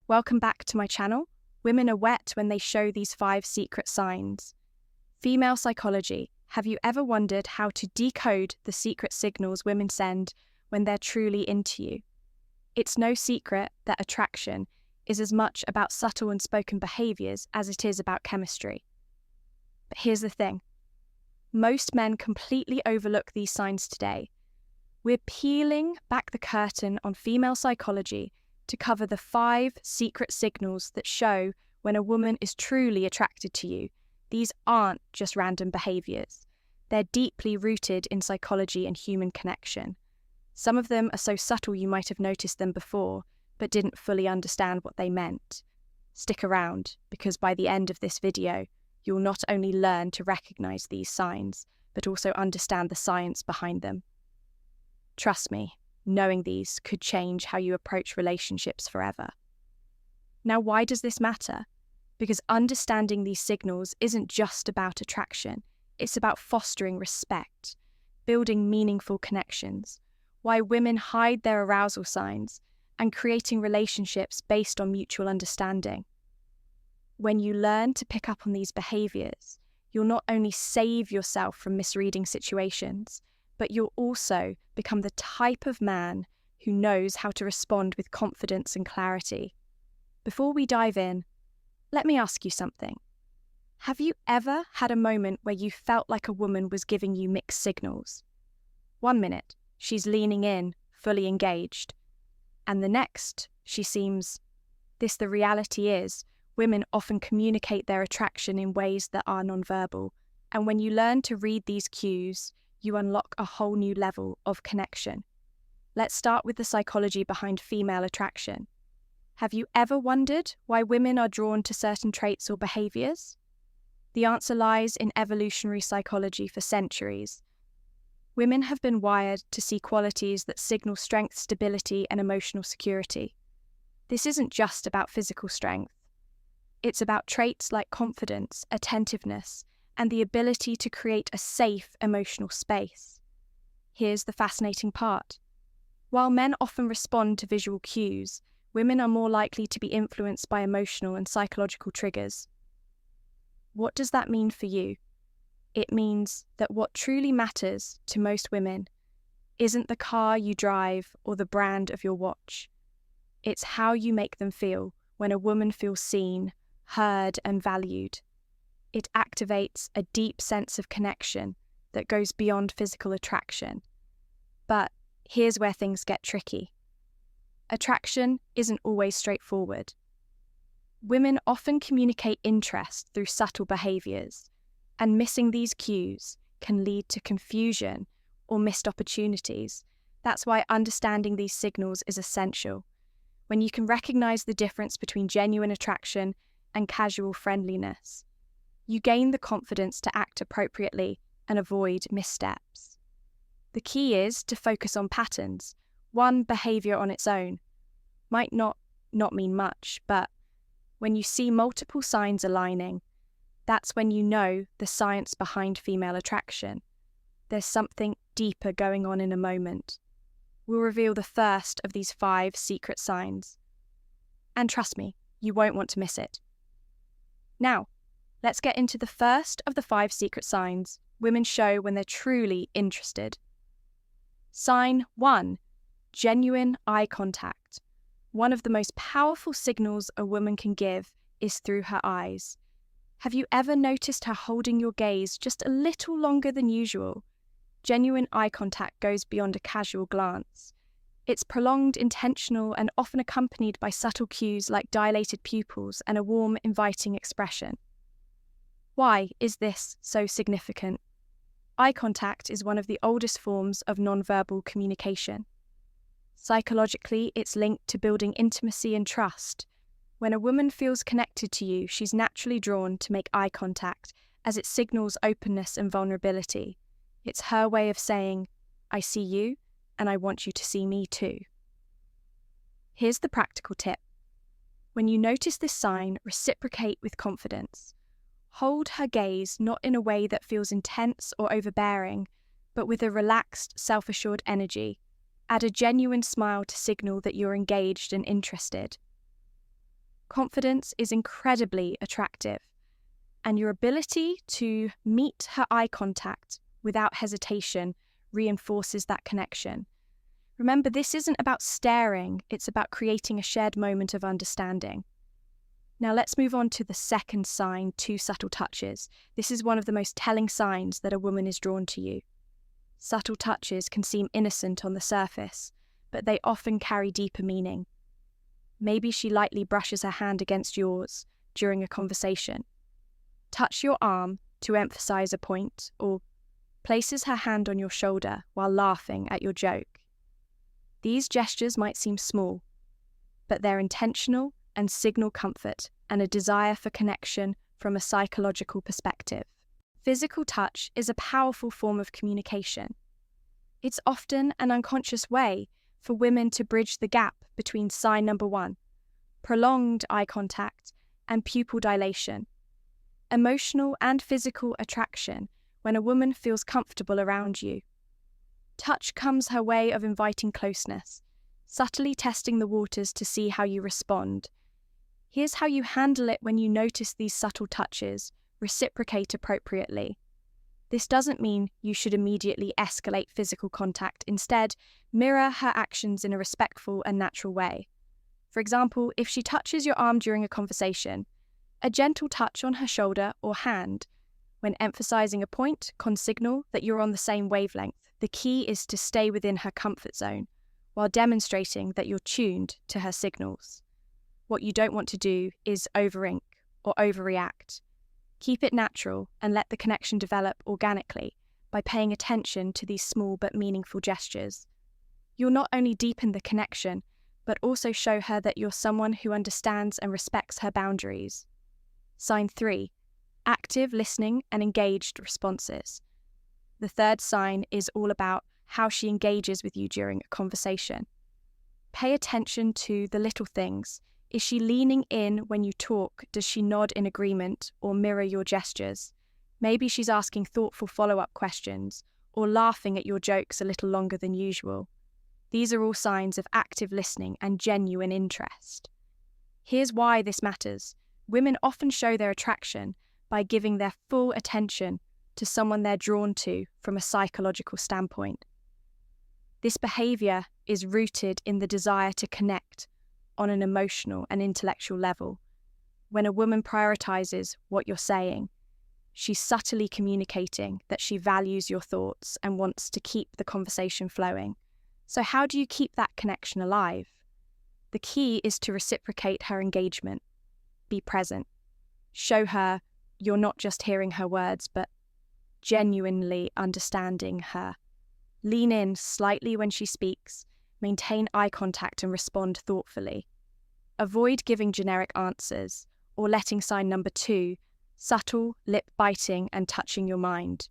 Welcome back to my channel. Women are wet when they show these 5 secret signs. Female psychology. Have you ever wondered how to decode the secret signals women send when they're truly into you? It's no secret that attraction is as much about subtle and spoken behaviours as it is about chemistry. But here's the thing. Most men completely overlook these signs today. We're peeling back the curtain on female psychology to cover the 5 secret signals that show when a woman is truly attracted to you. These aren't just random behaviours. They're deeply rooted in psychology and human connection. Some of them are so subtle you might have noticed them before, but didn't fully understand what they meant. Stick around, because by the end of this video, you'll not only learn to recognise these signs, but also understand the science behind them. Trust me, knowing these could change how you approach relationships forever. Now, why does this matter? Because understanding these signals isn't just about attraction, it's about fostering respect, building meaningful connections, why women hide their arousal signs, and creating relationships based on mutual understanding. When you learn to pick up on these behaviours, you'll not only save yourself from misreading situations, but you'll also become the type of man who knows how to respond with confidence and clarity. Before we dive in, let me ask you something. Have you ever had a moment where you felt like a woman was giving you mixed signals? 1 minute, she's leaning in, fully engaged. And the next, she seems... The reality is, women often communicate their attraction in ways that are nonverbal. And when you learn to read these cues, you unlock a whole new level of connection. Let's start with the psychology behind female attraction. Have you ever wondered why women are drawn to certain traits or behaviours? The answer lies in evolutionary psychology for centuries. Women have been wired to see qualities that signal strength, stability, and emotional security. This isn't just about physical strength. It's about traits like confidence, attentiveness, and the ability to create a safe emotional space. Here's the fascinating part. While men often respond to visual cues, women are more likely to be influenced by emotional and psychological triggers. What does that mean for you? It means that what truly matters to most women isn't the car you drive or the brand of your watch. It's how you make them feel when a woman feels seen, heard, and valued. It activates a deep sense of connection that goes beyond physical attraction. But here's where things get tricky. Attraction isn't always straightforward. Women often communicate interest through subtle behaviours, and missing these cues can lead to confusion or missed opportunities. That's why understanding these signals is essential. When you can recognise the difference between genuine attraction and casual friendliness, you gain the confidence to act appropriately and avoid missteps. The key is to focus on patterns. One behaviour on its own might not mean much, but when you see multiple signs aligning, that's when you know the science behind female attraction. There's something deeper going on in a moment. We'll reveal the first of these 5 secret signs. And trust me, you won't want to miss it. Now, let's get into the first of the 5 secret signs women show when they're truly interested. Sign 1. Genuine eye contact. One of the most powerful signals a woman can give is through her eyes. Have you ever noticed her holding your gaze just a little longer than usual? Genuine eye contact goes beyond a casual glance. It's prolonged, intentional, and often accompanied by subtle cues like dilated pupils and a warm, inviting expression. Why is this so significant? Eye contact is one of the oldest forms of nonverbal communication. Psychologically, it's linked to building intimacy and trust. When a woman feels connected to you, she's naturally drawn to make eye contact as it signals openness and vulnerability. It's her way of saying, I see you, and I want you to see me too. Here's the practical tip. When you notice this sign, reciprocate with confidence. Hold her gaze not in a way that feels intense or overbearing, but with a relaxed, self-assured energy. Add a genuine smile to signal that you're engaged and interested. confidence is incredibly attractive, and your ability to meet her eye contact without hesitation reinforces that connection. Remember, this isn't about staring, it's about creating a shared moment of understanding. Now let's move on to the second sign, 2 subtle touches. This is one of the most telling signs that a woman is drawn to you. Subtle touches can seem innocent on the surface, but they often carry deeper meaning. Maybe she lightly brushes her hand against yours during a conversation, touch your arm to emphasize a point, or places her hand on your shoulder while laughing at your joke. These gestures might seem small, but they're intentional and signal comfort and a desire for connection from a psychological perspective. Physical touch is a powerful form of communication. It's often an unconscious way for women to bridge the gap between sign number 1, prolonged eye contact, and pupil dilation. Emotional and physical attraction when a woman feels comfortable around you. Touch comes her way of inviting closeness, subtly testing the waters to see how you respond. Here's how you handle it when you notice these subtle touches. Reciprocate appropriately. This doesn't mean you should immediately escalate physical contact. Instead, mirror her actions in a respectful and natural way. For example, if she touches your arm during a conversation, a gentle touch on her shoulder or hand. When emphasizing a point, can signal that you're on the same wavelength. The key is to stay within her comfort zone, while demonstrating that you're tuned to her signals. What you don't want to do is over-ink or overreact. Keep it natural and let the connection develop organically by paying attention to these small but meaningful gestures. You'll not only deepen the connection, but also show her that you're someone who understands and respects her boundaries. Sign 3, active listening and engaged responses. The third sign is all about how she engages with you during a conversation. Pay attention to the little things. Is she leaning in when you talk? Does she nod in agreement or mirror your gestures? Maybe she's asking thoughtful follow-up questions or laughing at your jokes a little longer than usual. These are all signs of active listening and genuine interest. Here's why this matters. Women often show their attraction by giving their full attention to someone they're drawn to from a psychological standpoint. This behavior is rooted in the desire to connect on an emotional and intellectual level. When a woman prioritizes what you're saying, she's subtly communicating that she values your thoughts and wants to keep the conversation flowing. So how do you keep that connection alive? The key is to reciprocate her engagement. Be present. Show her you're not just hearing her words, but genuinely understanding her. Lean in slightly when she speaks. Maintain eye contact and respond thoughtfully. Avoid giving generic answers or letting sign number 2, subtle, lip-biting and touching your mind.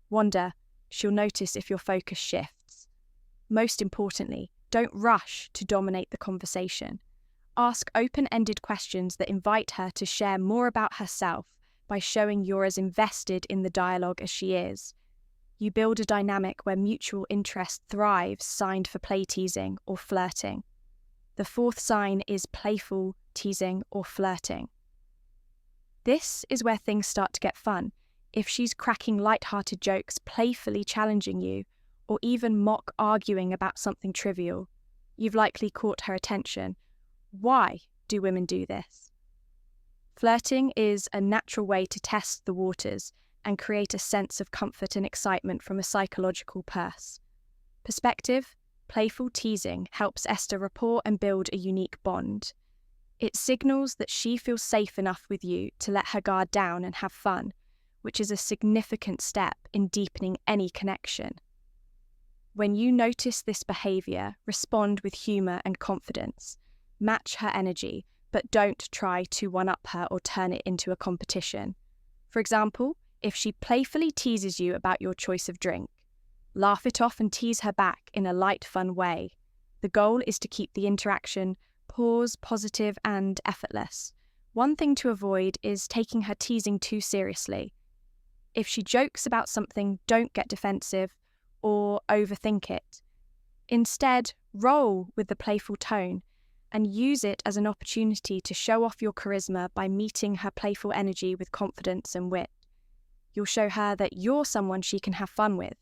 Wander, she'll notice if your focus shifts. Most importantly, don't rush to dominate the conversation. Ask open-ended questions that invite her to share more about herself by showing you're as invested in the dialogue as she is. You build a dynamic where mutual interest thrives, signed for play teasing or flirting. The fourth sign is playful teasing or flirting. This is where things start to get fun. If she's cracking light-hearted jokes, playfully challenging you, or even mock arguing about something trivial, you've likely caught her attention. Why do women do this? Flirting is a natural way to test the waters and create a sense of comfort and excitement from a psychological perspective. Playful teasing helps establish rapport and build a unique bond. It signals that she feels safe enough with you to let her guard down and have fun, which is a significant step in deepening any connection. When you notice this behavior, respond with humor and confidence. Match her energy, but don't try to one-up her or turn it into a competition. For example, if she playfully teases you about your choice of drink, laugh it off and tease her back in a light, fun way. The goal is to keep the interaction positive and effortless. One thing to avoid is taking her teasing too seriously. If she jokes about something, don't get defensive or overthink it. Instead, roll with the playful tone and use it as an opportunity to show off your charisma by meeting her playful energy with confidence and wit. You'll show her that you're someone she can have fun with,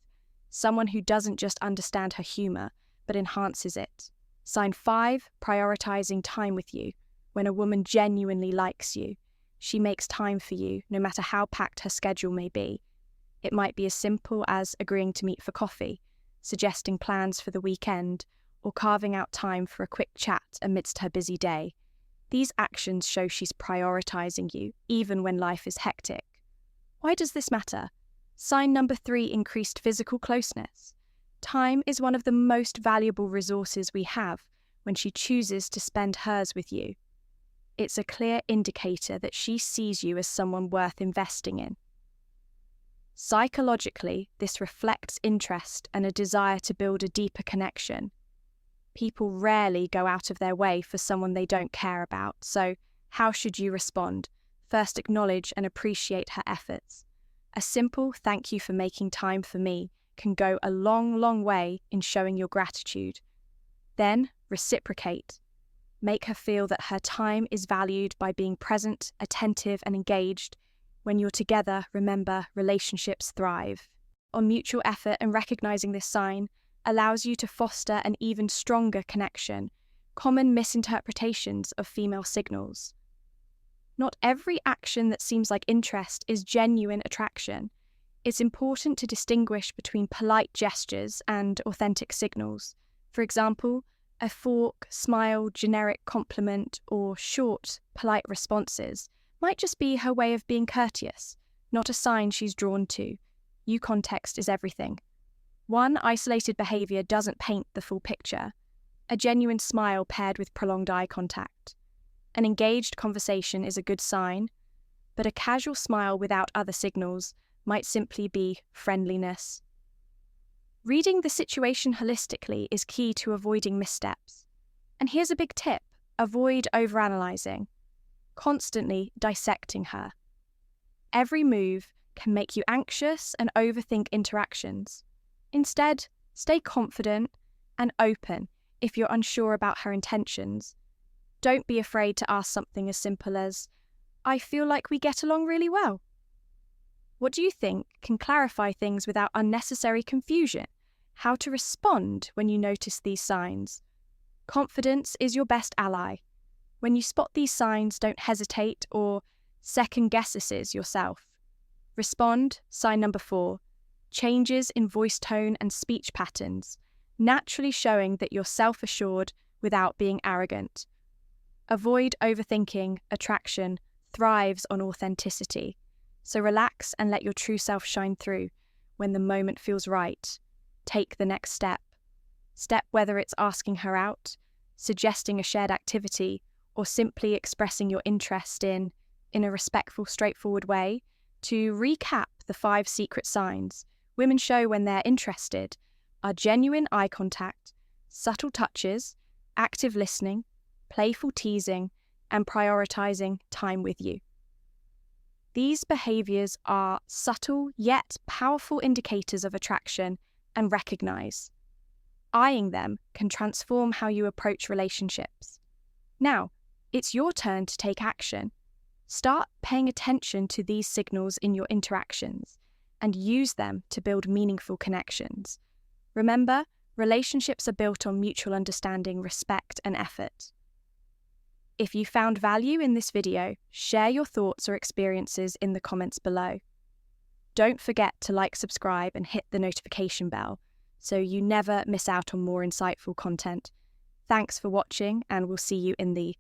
someone who doesn't just understand her humour, but enhances it. Sign 5, prioritizing time with you. When a woman genuinely likes you, she makes time for you, no matter how packed her schedule may be. It might be as simple as agreeing to meet for coffee, suggesting plans for the weekend, or carving out time for a quick chat amidst her busy day. These actions show she's prioritizing you, even when life is hectic. Why does this matter? Sign number 3, increased physical closeness. Time is one of the most valuable resources we have when she chooses to spend hers with you. It's a clear indicator that she sees you as someone worth investing in. Psychologically, this reflects interest and a desire to build a deeper connection. People rarely go out of their way for someone they don't care about, so how should you respond? First, acknowledge and appreciate her efforts. A simple "thank you for making time for me" can go a long, long way in showing your gratitude. Then, reciprocate. Make her feel that her time is valued by being present, attentive, and engaged. When you're together, remember, relationships thrive. On mutual effort and recognizing this sign allows you to foster an even stronger connection. Common misinterpretations of female signals. Not every action that seems like interest is genuine attraction. It's important to distinguish between polite gestures and authentic signals. For example, a fork, smile, generic compliment, or short, polite responses might just be her way of being courteous, not a sign she's drawn to. Context is everything. One isolated behaviour doesn't paint the full picture. A genuine smile paired with prolonged eye contact. An engaged conversation is a good sign, but a casual smile without other signals might simply be friendliness. Reading the situation holistically is key to avoiding missteps. And here's a big tip: avoid overanalyzing, constantly dissecting her. Every move can make you anxious and overthink interactions. Instead, stay confident and open if you're unsure about her intentions. Don't be afraid to ask something as simple as, "I feel like we get along really well." What do you think can clarify things without unnecessary confusion? How to respond when you notice these signs? Confidence is your best ally. When you spot these signs, don't hesitate or second-guess yourself. Respond, sign number 4. Changes in voice tone and speech patterns, naturally showing that you're self-assured without being arrogant. Avoid overthinking. Attraction thrives on authenticity. So relax and let your true self shine through. When the moment feels right, take the next step. Whether it's asking her out, suggesting a shared activity, or simply expressing your interest in a respectful, straightforward way. To recap the 5 secret signs women show when they're interested are genuine eye contact, subtle touches, active listening, playful teasing, and prioritizing time with you. These behaviors are subtle yet powerful indicators of attraction and recognize. Eyeing them can transform how you approach relationships. Now, it's your turn to take action. Start paying attention to these signals in your interactions and use them to build meaningful connections. Remember, relationships are built on mutual understanding, respect, and effort. If you found value in this video, share your thoughts or experiences in the comments below. Don't forget to like, subscribe, and hit the notification bell so you never miss out on more insightful content. Thanks for watching, and we'll see you in the